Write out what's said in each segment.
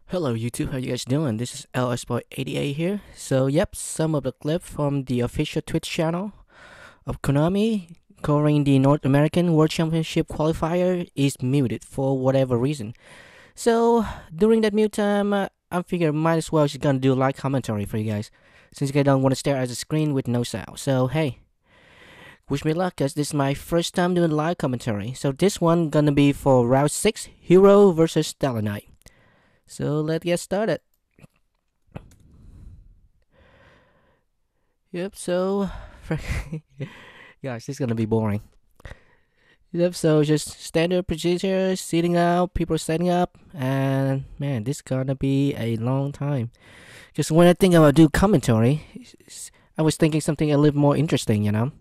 Hello YouTube, how you guys doing? This is LSBoy88 here. So yep, some of the clip from the official Twitch channel of Konami covering the North American World Championship qualifier is muted for whatever reason. So during that mute time, I figured might as well just gonna do live commentary for you guys, since you guys don't want to stare at the screen with no sound. So hey, wish me luck, cause this is my first time doing live commentary. So this one gonna be for Round 6, Hero versus Tellarknight. So let's get started. Yep, so gosh, this is gonna be boring. Yep, so just standard procedure, sitting out, people setting up, and man, this is gonna be a long time. Just when I think about do commentary, I was thinking something a little more interesting.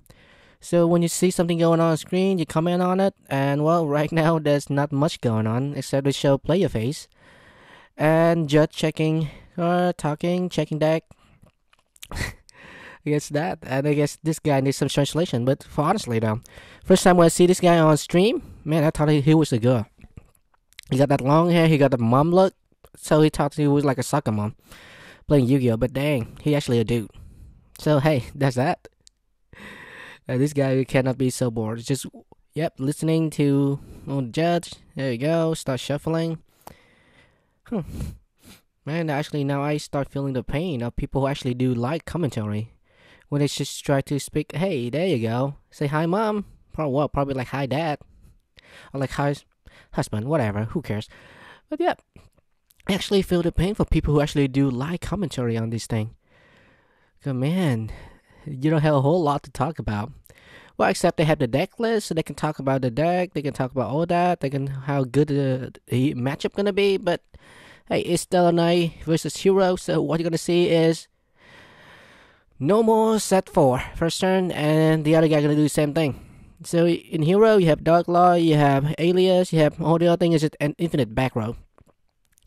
So when you see something going on screen, you comment on it, and well, right now there's not much going on except to show player face and judge checking, talking, checking deck. I guess that, and I guess this guy needs some translation. But for honestly though, first time when I see this guy on stream, man, I thought he was a girl. He got that long hair, he got the mom look, so he thought he was like a soccer mom playing Yu-Gi-Oh. But dang, he actually a dude. So hey, that's that. This guy cannot be so bored. It's just listening to the judge. There you go. Start shuffling. Man, actually now I start feeling the pain of people who actually do like commentary. When they just try to speak, hey, there you go. Say hi, mom. Probably like hi, dad. Or like hi, husband, whatever. Who cares? But yeah, I actually feel the pain for people who actually do like commentary on this thing. Cause man, you don't have a whole lot to talk about. Well, except they have the deck list, so they can talk about the deck. They can talk about all that. They can how good the matchup gonna be. But hey, it's Tellarknight versus Hero. So what you're gonna see is no more set 4 first turn, and the other guy gonna do the same thing. So in Hero, you have Dark Law, you have Alias, you have all the other things. Is an infinite back row.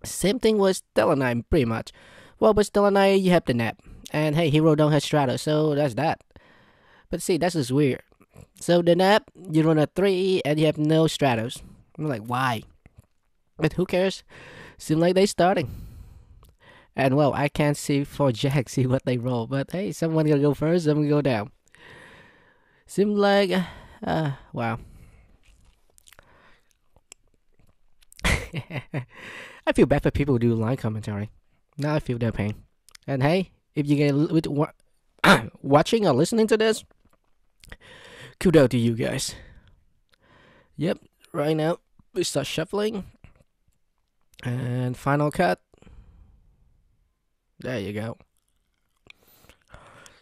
Same thing with Tellarknight, pretty much. Well, with Tellarknight, you have the nap, and hey, Hero don't have Strata, so that's that. But see, that's just weird. So the nap, you run a 3, and you have no Stratos. I'm like, why? But who cares? Seems like they starting. And well, I can't see for Jack, see what they roll. But hey, someone gonna go first, someone go down. Seems like, wow. I feel bad for people who do line commentary. Now I feel their pain. And hey, if you get watching or listening to this, kudos to you guys. Yep, right now we start shuffling. And final cut. There you go.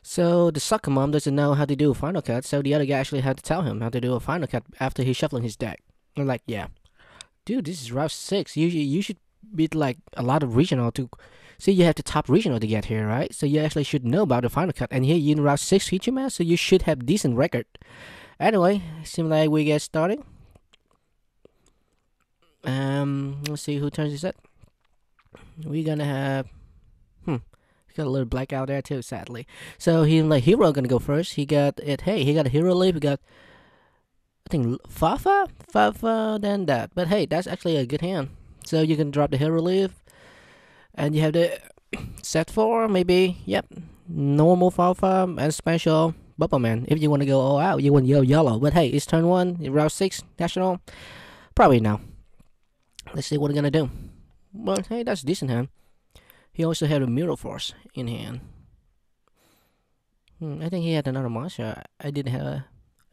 So the sucker mom doesn't know how to do a final cut, so the other guy actually had to tell him how to do a final cut after he's shuffling his deck. I'm like, yeah, dude, this is round 6. You should beat like a lot of regional to see. You have the top regional to get here, right? So you actually should know about the final cut. And here you in round 6 feature match, so you should have decent record. Anyway, seems like we get started. Let's see who turns this up. We're gonna have got a little blackout there too, sadly. So he like Hero gonna go first. He got it. Hey, he got a Hero leaf. He got I think Fafa, then that. But hey, that's actually a good hand. So you can drop the Hero leaf, and you have the set 4 maybe. Yep, normal Fafa and special Bubble Man. If you want to go all out, you want yellow. But hey, it's turn 1, round 6 national. Probably now. Let's see what we're gonna do. But hey, that's a decent hand. He also had a Mirror Force in hand. I think he had another monster. I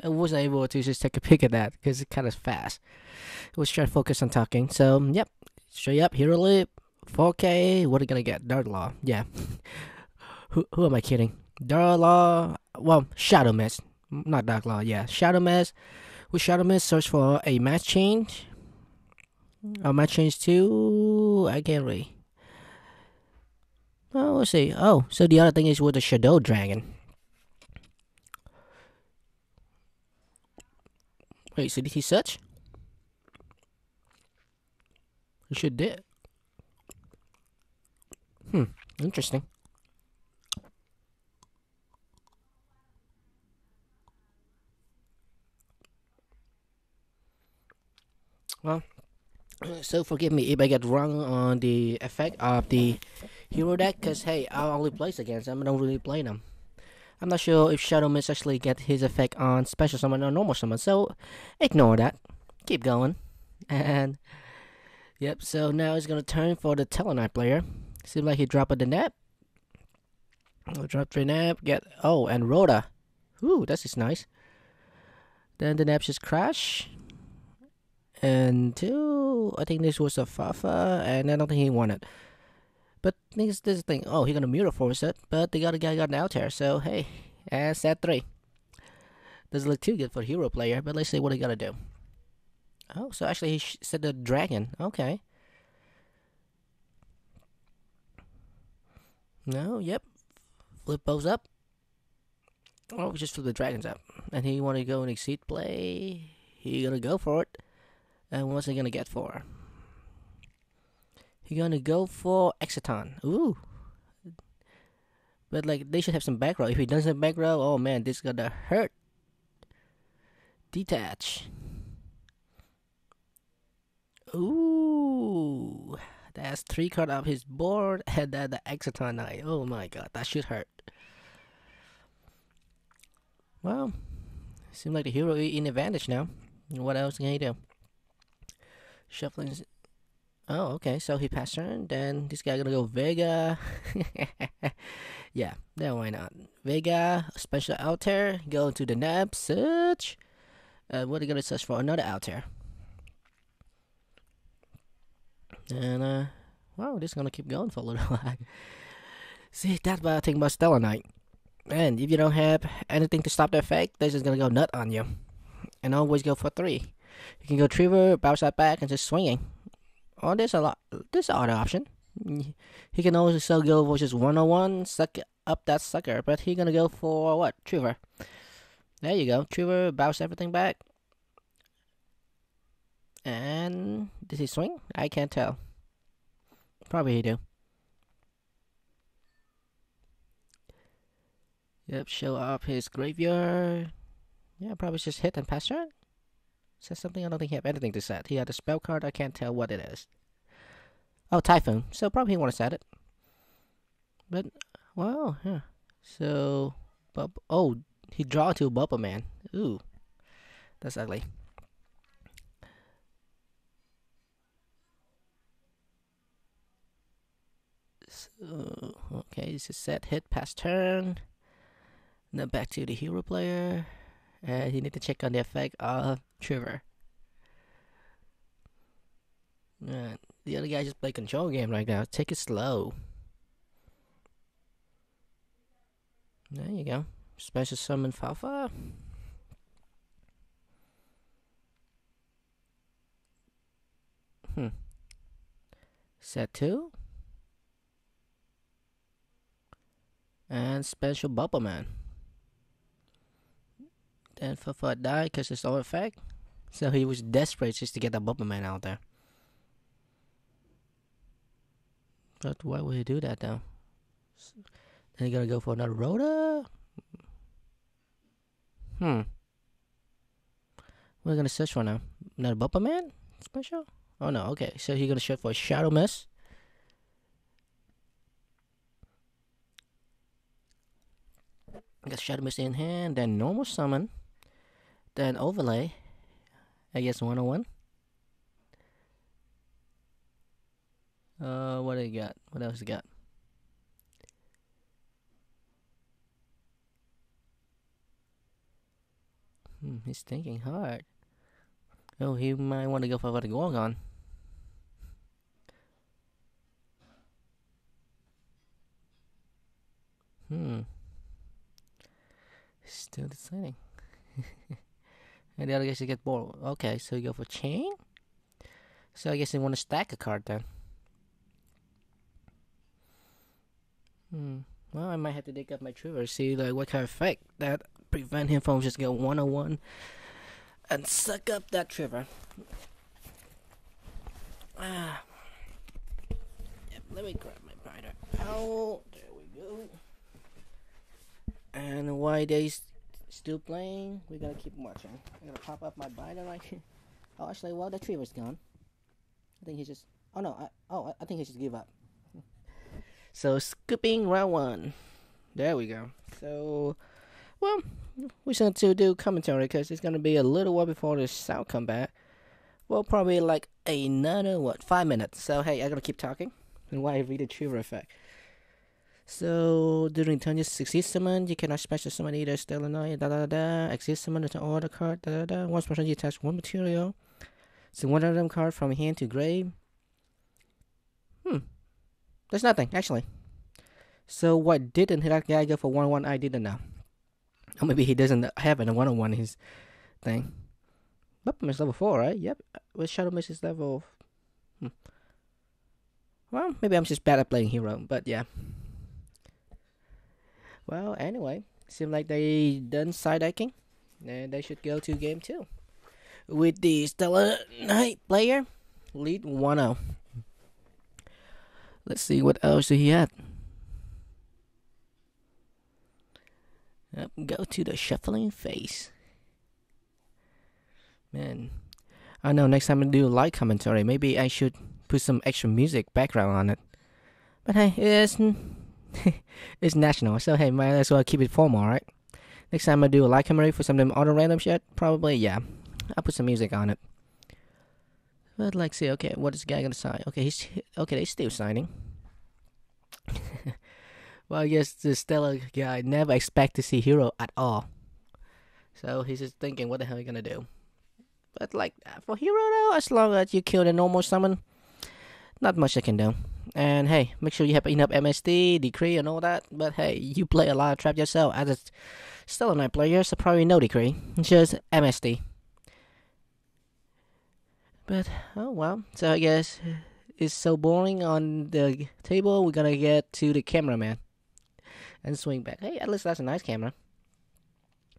wasn't able to just take a peek at that because it's kind of fast. I was trying to focus on talking. So, yep. Straight up, Hero Lip, 4K. What are you going to get? Dark Law. Yeah. who am I kidding? Dark Law. Well, Shadow Mist. Not Dark Law. Yeah. Shadow Mist. With Shadow Mist, search for a match change. A match change to. I can't really. Oh, let's see. Oh, so the other thing is with the Shadow Dragon. Wait, so did he search? He should did. Interesting. Well, So forgive me if I get wrong on the effect of the hero deck, cause hey, I only plays against them. I don't really play them. I'm not sure if Shadow Mist actually get his effect on special summon or normal summon, so ignore that. Keep going. And yep, so now it's gonna turn for the Tellarknight player. Seems like he dropped the nap. I'll drop the nap, get and Rhoda. Ooh, that's just nice. Then the nap just crash. And two, I think this was a Fafa, and I don't think he wanted. But this thing. Oh, he gonna mirror force it, but the other guy got an out here. So hey, set 3. Doesn't look too good for hero player, but let's see what he gotta do. Oh, so actually he said the dragon. Okay. No, yep. Flip both up. Oh, we just flip the dragons up. And he want to go and exceed play. He gonna go for it. And what's he gonna get for? He gonna go for Exciton. Ooh. But like they should have some back row. If he doesn't have back row, oh man, this is gonna hurt. Detach. Ooh. That's 3 card off his board and then the Exciton Knight. Oh my god, that should hurt. Well, seems like the hero is in advantage now. What else can he do? Shuffling. Oh, okay. So he passed turn. Then this guy gonna go Vega. Yeah, then why not? Vega, special altar. Go to the nab, search. What are you gonna search for? Another altar. And wow, this is gonna keep going for a little while. See, that's what I think about Tellarknight. And if you don't have anything to stop the effect, this is gonna go nut on you. And always go for 3. You can go Trevor, bounce that back, and just swinging. Oh, there's a lot. There's an other option. He can also go for just 101, suck up that sucker. But he gonna go for what? Trevor. There you go. Trevor, bounce everything back. And did he swing? I can't tell. Probably he do. Yep, show up his graveyard. Yeah, probably just hit and pass turn. Says something, I don't think he have anything to set. He had a spell card, I can't tell what it is. Oh, Typhoon. So probably he want to set it. But, wow, yeah. So, oh, he draw to Bubble Man. Ooh, that's ugly. So, okay, this is set, hit, pass turn. Now back to the hero player. And you need to check on the effect of Trevor. The other guy just play control game right now. Take it slow. There you go. Special summon Fafa. Set 2. And special Bubble Man. Then Fafa died because it's all effect. So he was desperate just to get that Bubble Man out there. But why would he do that though? Then he gonna go for another Rhoda? We're gonna search for now. Another Bubble Man? Special? Oh no, okay. So he's gonna search for Shadow Mist. Got Shadow Mist in hand, then normal summon. Then overlay. I guess 101. What do you got? What else you got? He's thinking hard. Oh, he might want to go for what going on. Still deciding. And the other guy should get bored. Okay, so you go for chain. So I guess they want to stack a card then. Well, I might have to dig up my Trevor, see like what kind of effect that prevent him from just going 101 and suck up that Trevor. Yep, let me grab my binder. Oh, there we go. And why they still playing? We're gonna keep watching. I'm gonna pop up my binder right here. Oh, actually, well, the Trevor's gone. I think he just. Oh no! I think he just give up. So skipping round one. There we go. So, well, we just to do commentary because it's gonna be a little while before the sound come back. Well, probably like another 5 minutes. So hey, I'm gonna keep talking. And why I read the trigger effect. So during turn you succeed summon, you cannot special summon either Tellarknight, exit summon to order card, Once per turn you attach one material. So one of them card from hand to grave. There's nothing actually. So what didn't that guy go for 1/1? I didn't know. Or maybe he doesn't have a 1/1 his thing. Weapon is level 4, right? Yep. With Shadow Mist is level. Well, maybe I'm just bad at playing hero, but yeah. Well, anyway, seems like they done side decking, and they should go to game 2 with the Tellarknight player lead 1-0. Let's see what else he had. Yep, go to the shuffling phase. Man, I know next time I do live commentary, maybe I should put some extra music background on it. But hey, it's national, so hey, might as well keep it formal, right? Next time I do a live commentary for some of them auto random shit, probably yeah, I'll put some music on it. But like, see, okay, what is the guy gonna sign? Okay, he's still signing. Well, I guess the Stellar guy never expect to see hero at all, so he's just thinking, what the hell are you gonna do? But like for hero though, as long as you kill the normal summon, not much I can do. And hey, make sure you have enough MSD, decree, and all that. But hey, you play a lot of trap yourself as a Tellarknight player, so probably no decree, just MSD. But oh well, so I guess it's so boring on the table. We're gonna get to the cameraman and swing back. Hey, at least that's a nice camera.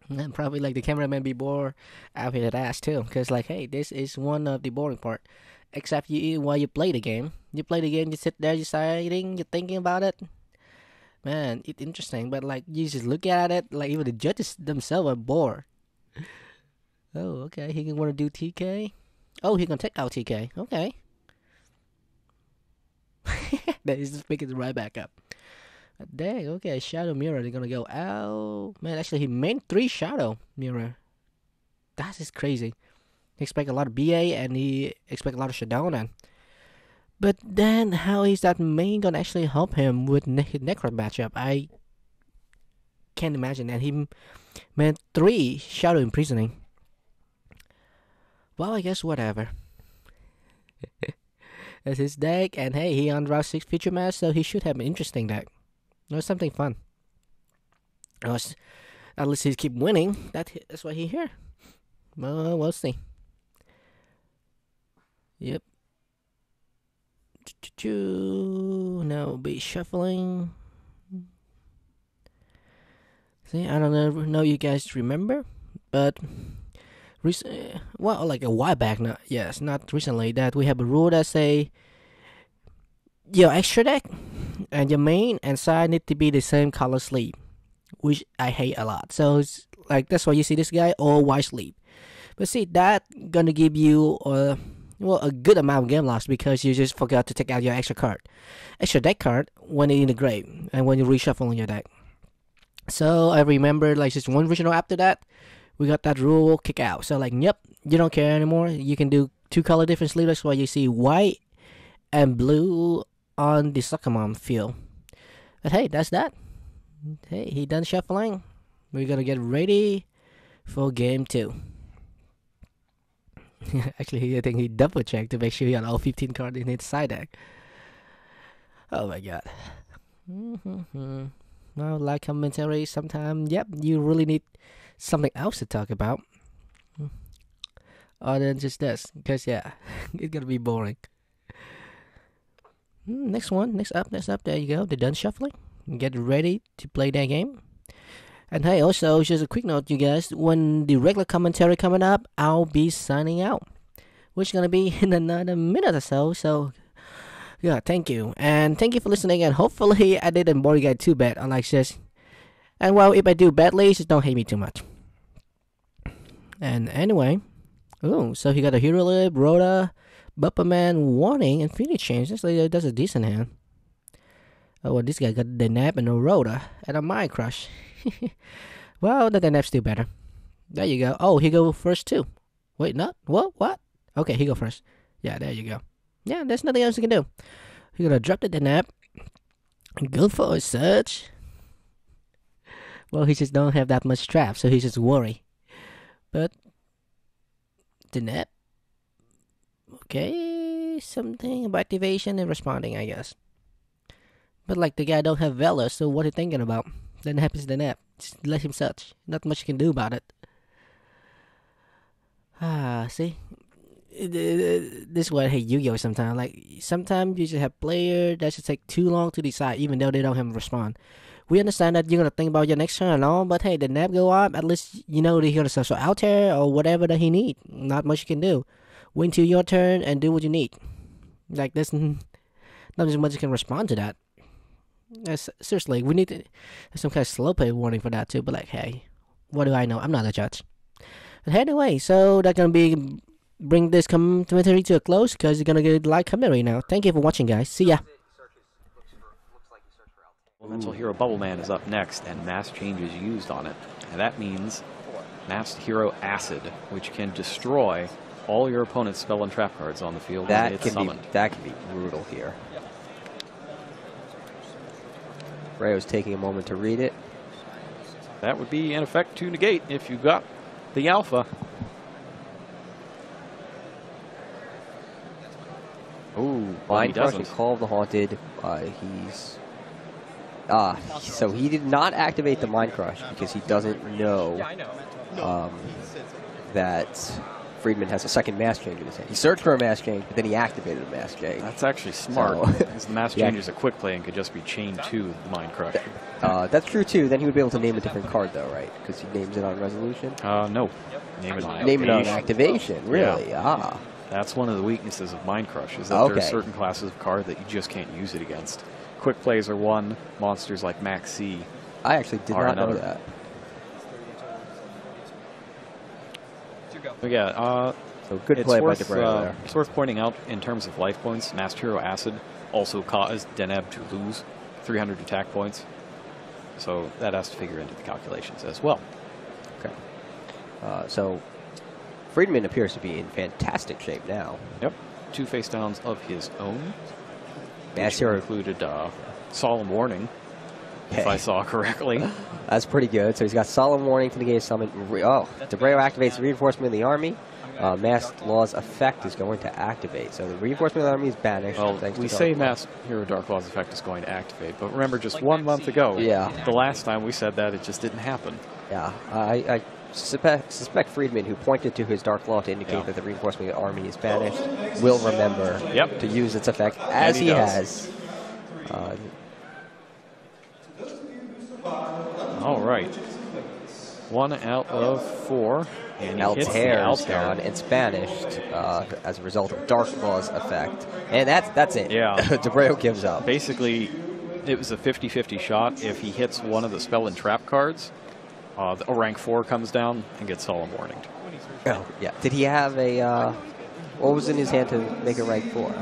And probably like the cameraman be bored out his ass too, because like, hey, this is one of the boring part. Except you while you play the game, you sit there, you're deciding, you're thinking about it. Man, it's interesting, but like you just look at it, like even the judges themselves are bored. Oh, okay, he can want to do TK. Oh, he gonna take out TK. Okay. Then he's just picking it right back up. Dang, okay, Shadow Mirror, they're gonna go out. Man, actually, he made 3 Shadow Mirror. That is crazy. He expect a lot of BA and he expect a lot of Shadowna. But then, how is that main gonna actually help him with Necro matchup? I can't imagine that. He made 3 Shadow Imprisoning. Well, I guess whatever. That's his deck, and hey, he undraws 6 feature mass, so he should have an interesting deck. Or something fun. At least he keep winning. That's why he here. Well, we'll see. Yep. Now be shuffling. See, I don't know you guys remember, but like a while back now. Yes, not recently. That we have a rule that say your extra deck and your main and side need to be the same color sleeve, which I hate a lot. So it's like that's why you see this guy all white sleeve. But see, that gonna give you a good amount of game loss because you just forgot to take out your extra deck card when it's in the grave and when you reshuffle on your deck. So I remember like just one regional after that, we got that rule kick out. So like, yep, you don't care anymore. You can do 2 color different sleeves. That's why you see white and blue on the Suckermom field. But hey, that's that. Hey, he done shuffling. We're gonna get ready for game 2. Actually, I think he double checked to make sure he had all 15 cards in his side deck. Oh my god. Well, like commentary, sometimes, yep, you really need something else to talk about. Other than just this. Because, yeah, it's gonna be boring. Next up, there you go. They're done shuffling. Get ready to play that game. And hey, also, just a quick note, you guys. When the regular commentary coming up, I'll be signing out. Which is going to be in another minute or so. So, yeah, thank you. And thank you for listening. And hopefully, I didn't bore you guys too bad, unlike this. And well, if I do badly, just don't hate me too much. And anyway. Oh, so he got a Hero Lib, Rhoda, Bupperman Warning and Phoenix Change. That's a decent hand. Oh, well, this guy got the nap and a Rhoda and a Mind Crush. Well, the nap's still better. There you go. Oh, he go first too. Wait, not? What? Okay, he go first. Yeah, there you go. Yeah, there's nothing else you can do. You're gonna drop the nap and go for a search. Well, he just don't have that much trap, so he's just worry. But the nap, okay, something about activation and responding, I guess. But like the guy don't have Valor, so what are you thinking about? The nap is the nap. Just let him search. Not much you can do about it. See? This is why I hate Yu-Gi-Oh! Sometimes. Like, sometimes you just have players that should take too long to decide, even though they don't have a respond. We understand that you're going to think about your next turn and all, but hey, the nap go up, at least you know that you're going to search for Altair or whatever that he need. Not much you can do. Wait till your turn and do what you need. Like, there's not as much you can respond to that. Seriously, we need some kind of slow play warning for that too, but like, hey, what do I know? I'm not a judge. But anyway, so that's going to bring this commentary to a close because you're going to get live commentary now. Thank you for watching, guys. See ya. Elemental Hero Bubble Man is up next, and Mass Change is used on it. And that means Masked Hero Acid, which can destroy all your opponent's spell and trap cards on the field when it's summoned. That can be brutal here. Rayo's taking a moment to read it. That would be in effect to negate if you got the alpha. Ooh, Mind Crush and Call of the Haunted. So he did not activate the Mind Crush because he doesn't know that Friedman has a second Mass Change in his hand. He searched for a Mass Change, but then he activated a Mass Change. That's actually smart, because the Mass Change is a quick play and could just be chained to the Mind Crush. That's true, too. Then he would be able to name a different card, though, right? Because he names it on resolution? No. Name it on activation. Name it on activation, really? Yeah. That's one of the weaknesses of Mind Crush, is that there are certain classes of card that you just can't use it against. Quick plays are one, monsters like Max C I actually did not know that. But yeah, so good play by DeBray there. It's worth pointing out, in terms of life points, Masked Hero Acid also caused Deneb to lose 300 attack points. So that has to figure into the calculations as well. Okay. So Friedman appears to be in fantastic shape now. Yep. 2 face downs of his own. Masked Hero included Solemn Warning, if I saw correctly. That's pretty good. So he's got Solemn Warning to negate summon. Debreo activates Reinforcement of the Army. Masked Law's effect is going to activate. So the Reinforcement of the Army is banished. Well, we say Masked Hero Dark Law's effect is going to activate, but remember, just 1 month ago, the last time we said that, it just didn't happen. Yeah, I suspect Friedman, who pointed to his Dark Law to indicate that the Reinforcement of the Army is banished, will remember to use its effect, as he has. All right. 1 out of 4. And Altair is gone. It's banished as a result of Dark Law's effect. And that's it. Yeah. Debreo gives up. Basically, it was a 50-50 shot. If he hits one of the spell and trap cards, a rank 4 comes down and gets Solemn Warning. Oh, yeah. Did he have a... what was in his hand to make a rank 4?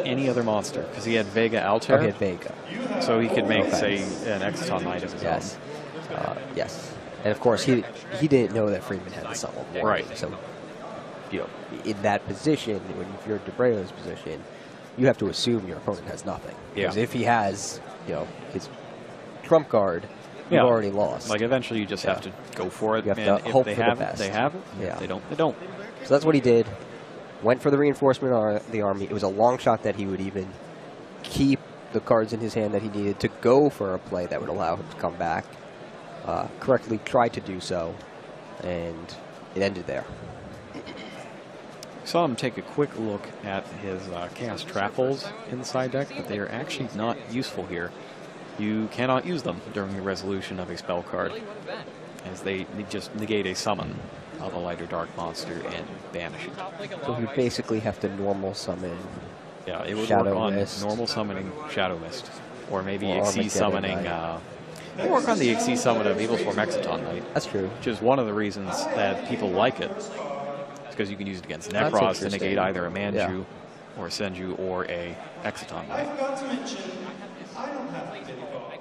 Any other monster, because he had Vega Altair. Oh, he had Vega. So he could make, say, an Exciton Knight of his own. Yes. And of course, he didn't know that Friedman had the Solemn Warning. Right. So, in that position, when you're in Debreo's position, you have to assume your opponent has nothing. Because if he has, his trump card, you've already lost. Like, eventually you just have to go for it. You have to hope for the best. They have it. Yeah. If they don't, they don't. So that's what he did. Went for the Reinforcement of the Army. It was a long shot that he would even keep the cards in his hand that he needed to go for a play that would allow him to come back. Correctly tried to do so, and it ended there. Saw him take a quick look at his Chaos Trap Holes in the side deck, but they are actually not useful here. You cannot use them during the resolution of a spell card, as they just negate a summon of a lighter dark monster and banish it. So you basically have to normal summon. Yeah, it would Shadow work on Mist. normal summoning Shadow Mist, or maybe Xyz summoning. Work on the Xyz summon of Evil's Form Exciton Knight. That's true. Which is one of the reasons that people like it. Because because you can use it against That's Necros to interesting. negate either a Manju Yeah. or a Senju or a Exciton Knight. forgot to mention, I don't have to take off.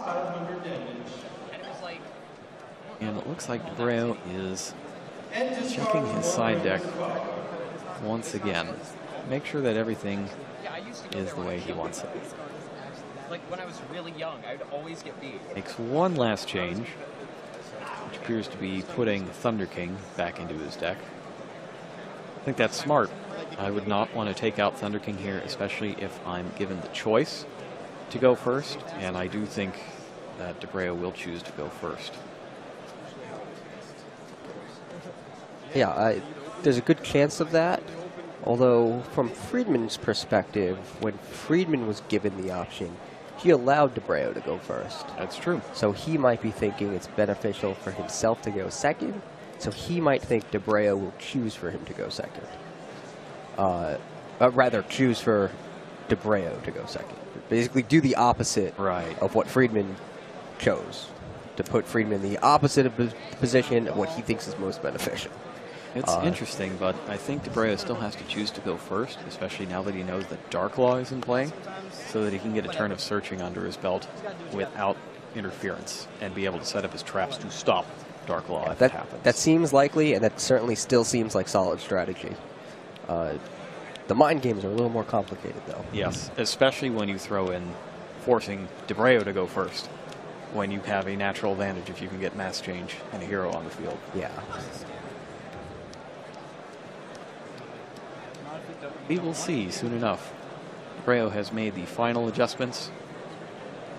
500 damage. And it looks like Debreo is checking his side deck once again. Make sure that everything is the way he wants it. Like when I was really young, I would always get beat. Makes one last change, which appears to be putting Thunder King back into his deck. I think that's smart. I would not want to take out Thunder King here, especially if I'm given the choice to go first, and I do think that Debreo will choose to go first. Yeah, there's a good chance of that. Although, from Friedman's perspective, when Friedman was given the option, he allowed Debreo to go first. That's true. So he might be thinking it's beneficial for himself to go second. So he might think Debreo will choose for him to go second. Rather, choose for Debreo to go second. Basically, do the opposite Right. of what Friedman chose. To put Friedman in the opposite of the position of what he thinks is most beneficial. It's interesting, but I think Debreo still has to choose to go first, especially now that he knows that Dark Law is in play, so that he can get a turn of searching under his belt without interference and be able to set up his traps to stop Dark Law if it happens. That seems likely, and that certainly still seems like solid strategy. The mind games are a little more complicated, though. Yes, especially when you throw in forcing Debreo to go first, when you have a natural advantage if you can get mass change and a hero on the field. Yeah. We will see soon enough. Debreo has made the final adjustments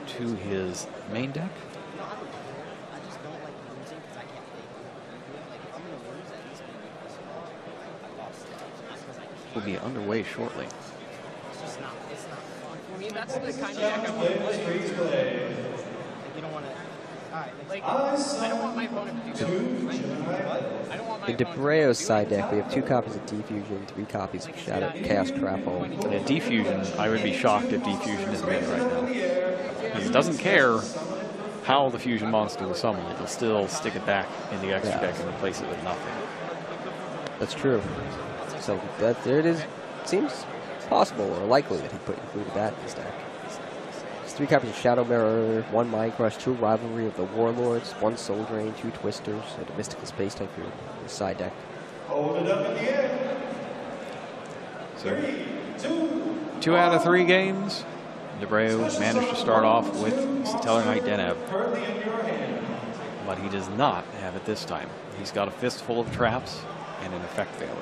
to his main deck. Will be underway shortly. I mean, that's the kind of deck I want to play. You don't want to. Like, I don't want my opponent to do that. I don't want my In Debreo's side deck, we have 2 copies of Defusion, 3 copies of Shadow Chaos Trapple. And Defusion, I would be shocked if Defusion is in right now. He doesn't care how the fusion monster was summoned. He'll still stick it back in the extra deck and replace it with nothing. That's true. So that there it is. Seems possible or likely that he included that in his deck. There's 3 copies of Shadow Mirror, 1 Mind Crush, 2 Rivalry of the Warlords, 1 Soul Drain, 2 Twisters, and a Mystical Space Typhoon in his side deck. Hold it up in the air. So 3, 2, 2 out of 3 games, Debreo managed to start off with Tellarknight Deneb, currently in your hand. but he does not have it this time. He's got a fistful of traps and an effect failure.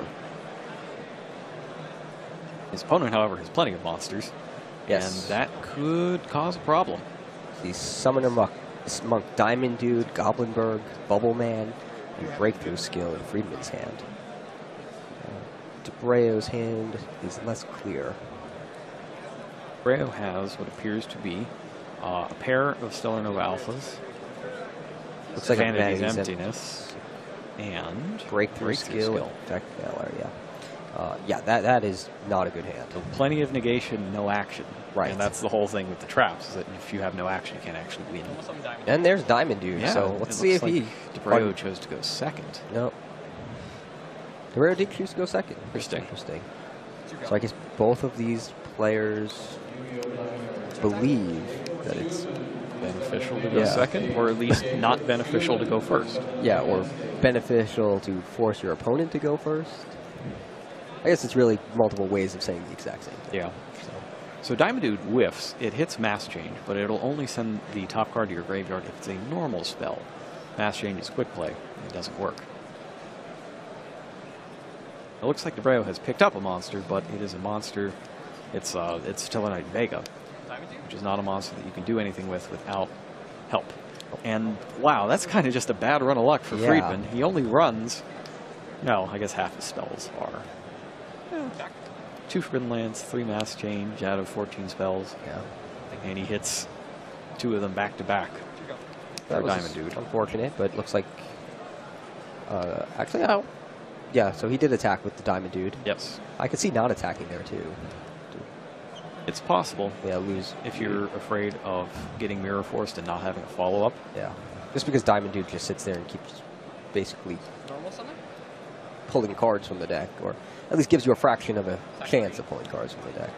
His opponent, however, has plenty of monsters, Yes. and that could cause a problem. The Summoner Monk Diamond Dude, Goblinberg, Bubble Man, and Breakthrough Skill in Friedman's hand. Debreo's hand is less clear. Debreo has what appears to be a pair of Stellar Nova Alphas, Looks like a Vanity's Vanity's Emptiness, and Breakthrough Skill, Effect Failure, yeah. Yeah, that is not a good hand. So plenty of negation, no action. Right. And that's the whole thing with the traps, is that if you have no action, you can't actually win. And there's Diamond Dude, Yeah, so let's see if he... Debreo chose to go second. No. Debreo did choose to go second. Interesting. Interesting. So I guess both of these players believe that it's... Beneficial to go Yeah. second, or at least not beneficial to go first. Yeah, or beneficial to force your opponent to go first. I guess it's really multiple ways of saying the exact same thing. Yeah. So Diamond Dude whiffs. It hits Mass Change, but it'll only send the top card to your graveyard if it's a normal spell. Mass Change is quick play. It doesn't work. It looks like Debreo has picked up a monster, but it is a monster. It's Tellarknight Vega, which is not a monster that you can do anything with without help. And wow, that's kind of just a bad run of luck for Yeah. Friedman. He only runs, no, I guess half his spells are 2 Forbidden Lands, 3 Mass Change out of 14 spells, Yeah. and he hits 2 of them back to back. That For was Diamond Dude. unfortunate, but it looks like... actually, I don't... Yeah, so he did attack with the Diamond Dude. Yes, I could see not attacking there, too. it's possible Yeah, lose... if you're afraid of getting Mirror Forced and not having a follow-up. Yeah. Just because Diamond Dude just sits there and keeps basically... Normal summon? pulling cards from the deck, or at least gives you a fraction of a chance of pulling cards from the deck.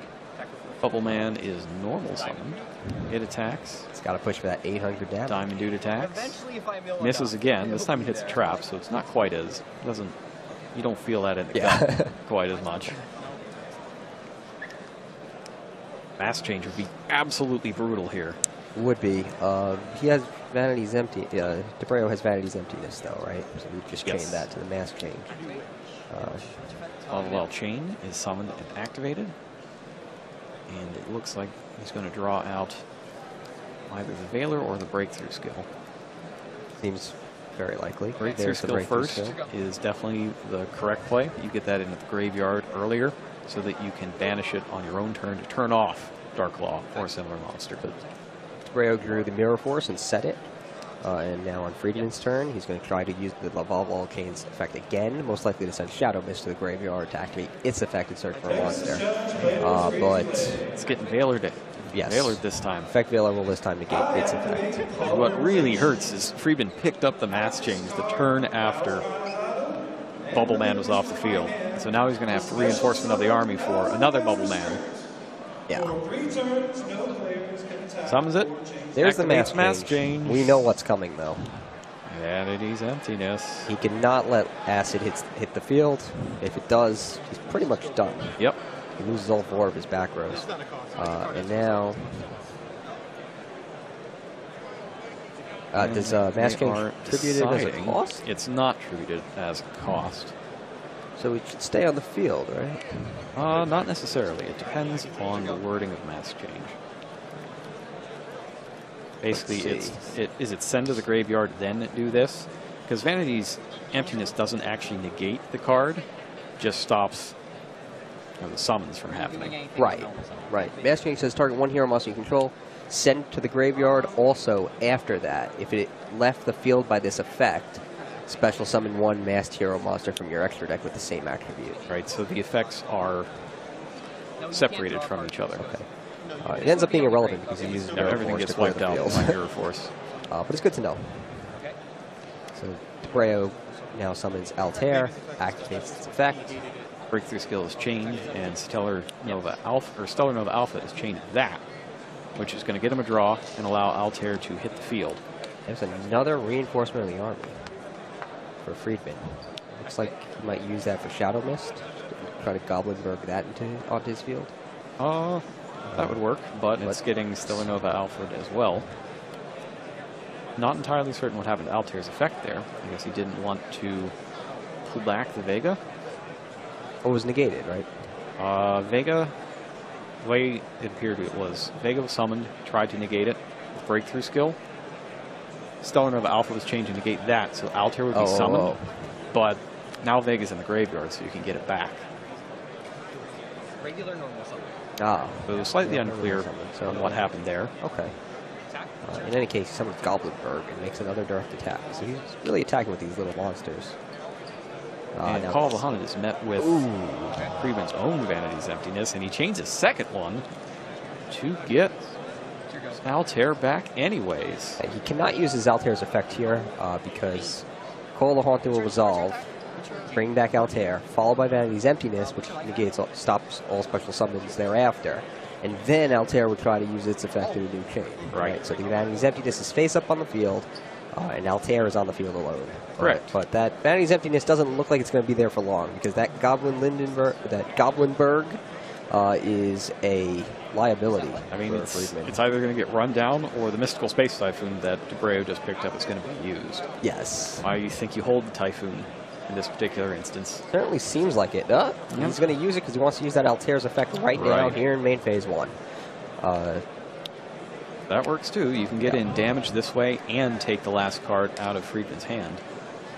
Bubble Man is normal summoned. It attacks. It's got to push for that 800 damage. Diamond Dude attacks. Eventually, if I mill Misses enough, again. This time it hits a trap, so it's not quite as you don't feel that in the Yeah. gut quite as much. Mass Change would be absolutely brutal here. Would be. He has Vanity's Empty. DeBreo has Vanity's Emptiness, though, right? So we just Yes. chained that to the mass change. Well, Chain is summoned and activated. And it looks like he's going to draw out either the Veiler or the Breakthrough skill. Seems very likely. Breakthrough There's the skill breakthrough first skill. is definitely the correct play. You get that into the graveyard earlier so that you can banish it on your own turn to turn off Dark Claw or a similar monster. DeBreo drew the Mirror Force and set it. And now on Friedman's turn, he's going to try to use the Laval Volcane's effect again, most likely to send Shadow Mist to the graveyard to activate its effect and search for a monster. But It's getting Veilered yes, Veilered this time. Effect Veiler will this time negate its effect. What really hurts is Friedman picked up the Mass Change the turn after Bubble Man was off the field. So now he's going to have reinforcement of the army for another Bubble Man. Yeah. Summons it. There's the Activates mass change. We know what's coming, though. Vanity's Emptiness. He cannot let Acid hit the field. If it does, he's pretty much done. Yep. He loses all 4 of his back rows. And now... does Mass Change tributed as a cost? It's not tributed as a cost. So it should stay on the field, right? Not necessarily. It depends on the wording of Mass Change. Basically, is it send to the graveyard, then do this? Because Vanity's Emptiness doesn't actually negate the card, just stops the summons from happening. Right, right. Mass Change says target 1 hero monster you control, send to the graveyard. Also, after that, if it left the field by this effect, special summon 1 masked hero monster from your extra deck with the same attribute. Right, so the effects are separated from each other. Okay. It ends up being irrelevant because he uses Mirror Everything Force gets to clear wiped the out field. by Mirror Force. But it's good to know. So DeBreo now summons Altair, activates its effect. Breakthrough skill is changed, and Stellar Nova Alpha is changed that, which is going to get him a draw and allow Altair to hit the field. There's another reinforcement of the army for Friedman. Looks like he might use that for Shadow Mist. Try to Goblinberg that onto his field. That would work, but it's getting Stellar Nova Alpha as well. Not entirely certain what happened to Altair's effect there. I guess he didn't want to pull back the Vega. Or was negated, right? Vega, the way it appeared it was, Vega was summoned, tried to negate it with Breakthrough skill. Stellar Nova Alpha was changed to negate that, so Altair would be summoned. But now Vega's in the graveyard, so you can get it back. Regular normal summon. So it was slightly unclear what happened there. Okay. In any case, he summons Goblinberg and makes another direct attack. So he's really attacking with these little monsters. And Call of the Hunted is met with Friedman's own Vanity's Emptiness, and he chains a second one to get Altair back anyways. He cannot use his Altair's effect here because Call of the Haunted will resolve, bring back Altair, followed by Vanity's Emptiness, which stops all special summons thereafter. And then Altair would try to use its effect in a new chain. Right. So the Vanity's Emptiness is face up on the field, and Altair is on the field alone. Correct. But that Vanity's Emptiness doesn't look like it's going to be there for long because that Goblinberg is a liability. I mean, for Friedman. it's either going to get run down or the Mystical Space Typhoon that DeBreo just picked up is going to be used. Yes. Why do you think you hold the Typhoon in this particular instance? Certainly seems like it. He's going to use it because he wants to use that Altair's effect right now here in main phase 1. That works too. You can get in damage this way and take the last card out of Friedman's hand.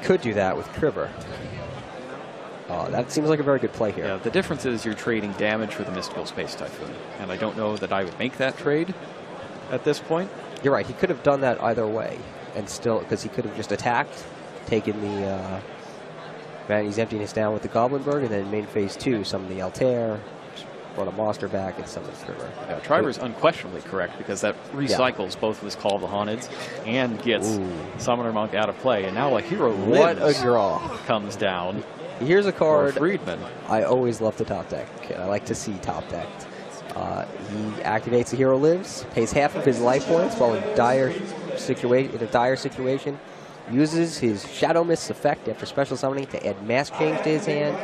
Could do that with Kriver. That seems like a very good play here. Yeah, the difference is you're trading damage for the Mystical Space Typhoon, and I don't know that I would make that trade at this point. You're right. He could have done that either way, and still, because he could have just attacked, taken the Vanity's Emptiness down with the Goblinberg, and then main phase 2, summon the Altair, brought a monster back, and summon Kriver. Yeah, Triber's unquestionably correct because that recycles both of his Call of the Haunted and gets Summoner Monk out of play, and now a Hero What a Lives draw. comes down. Here's a card. Friedman. I always love the top deck. I like to see top decked. He activates the Hero Lives, pays half of his life points while in a dire situation, uses his Shadow Mist effect after special summoning to add Mask Change to his hand,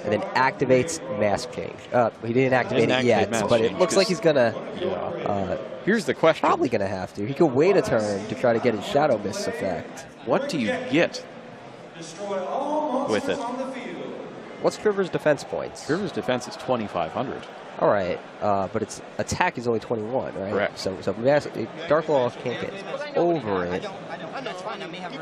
and then activates Mask Change. He didn't activate it yet, but it looks like he's going to... Here's the question. Probably going to have to. He could wait a turn to try to get his Shadow Mist effect. What do you get with it? What's Triver's defense points? Triver's defense is 2,500. All right, but its attack is only 21, right? Correct. So Dark Law can't get over it,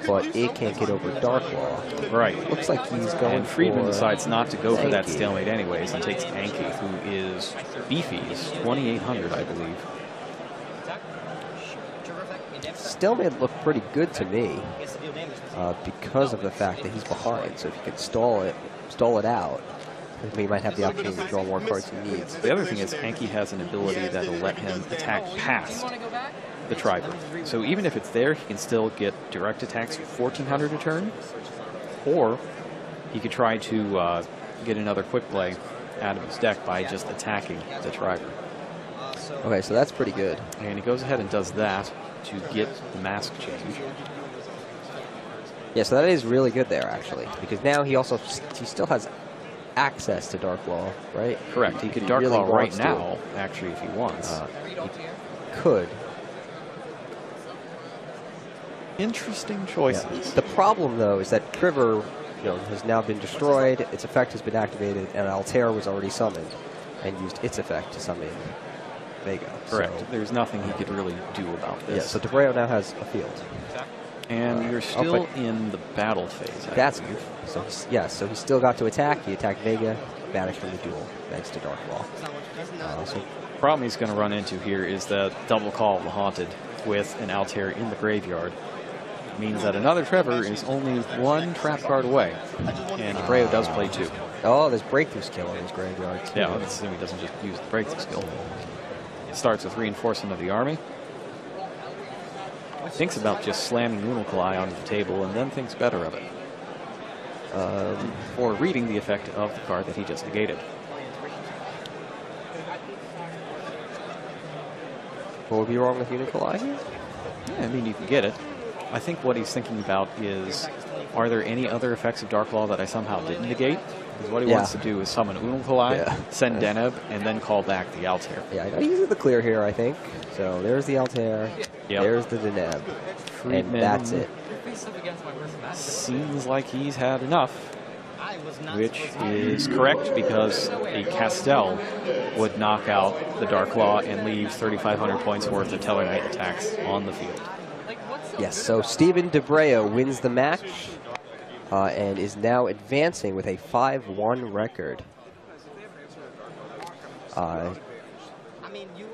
but it can't get over Dark Law. Right. Looks like he's going And Friedman for decides not to go for that Anki. stalemate anyways and takes Anki, who is beefy. He's 2,800, I believe. Stalemate looked pretty good to me because of the fact that he's behind. So if you can stall it out, he might have the opportunity to draw more cards he needs. The other thing is Anki has an ability that will let him attack past the Triber. So even if it's there, he can still get direct attacks for 1,400 a turn, or he could try to get another quick play out of his deck by just attacking the Triber. Okay, so that's pretty good. And he goes ahead and does that to get the Mask Change. Yeah, so that is really good there, actually, because now he still has access to Dark Law, right? Correct. He could If Dark really Law right wants to. now, actually, if he wants. He could. Interesting choices. Yeah. The problem, though, is that Triver, has now been destroyed. Its effect has been activated, and Altair was already summoned and used its effect to summon Vega. Correct. So, There's nothing he could really do about this. yeah. So Debreo now has a field. And you're still in the battle phase. That's good. So so he still got to attack. He attacked Vega, banished from the duel, thanks to Dark Law. The problem he's going to run into here is that double call of the Haunted with an Altair in the graveyard. It means that another Trevor is only one trap card away, and Debreo does play 2. Oh, there's breakthrough skill in his graveyard, too. Yeah, let's assume he doesn't just use the breakthrough skill. It starts with reinforcement of the army. Thinks about just slamming Unokalai onto the table and then thinks better of it. Or reading the effect of the card that he just negated. What would be wrong with Unokalai here? Yeah, I mean, you can get it. I think what he's thinking about is, are there any other effects of Dark Law that I somehow didn't negate? Because what he wants to do is summon Unokalai, send Deneb, and then call back the Altair. Yeah, I know he's in the clear here, I think. So there's the Altair, there's the Deneb, and that's it. Seems like he's had enough, which is correct because a Castell would knock out the Dark Law and leave 3,500 points worth of Tellarknight attacks on the field. Yes, so Steven Debreo wins the match and is now advancing with a 5-1 record.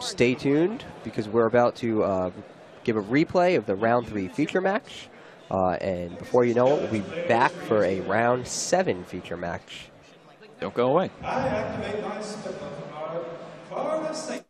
Stay tuned because we're about to give a replay of the round 3 feature match. And before you know it, we'll be back for a round 7 feature match. Don't go away. I activate my step card for the sake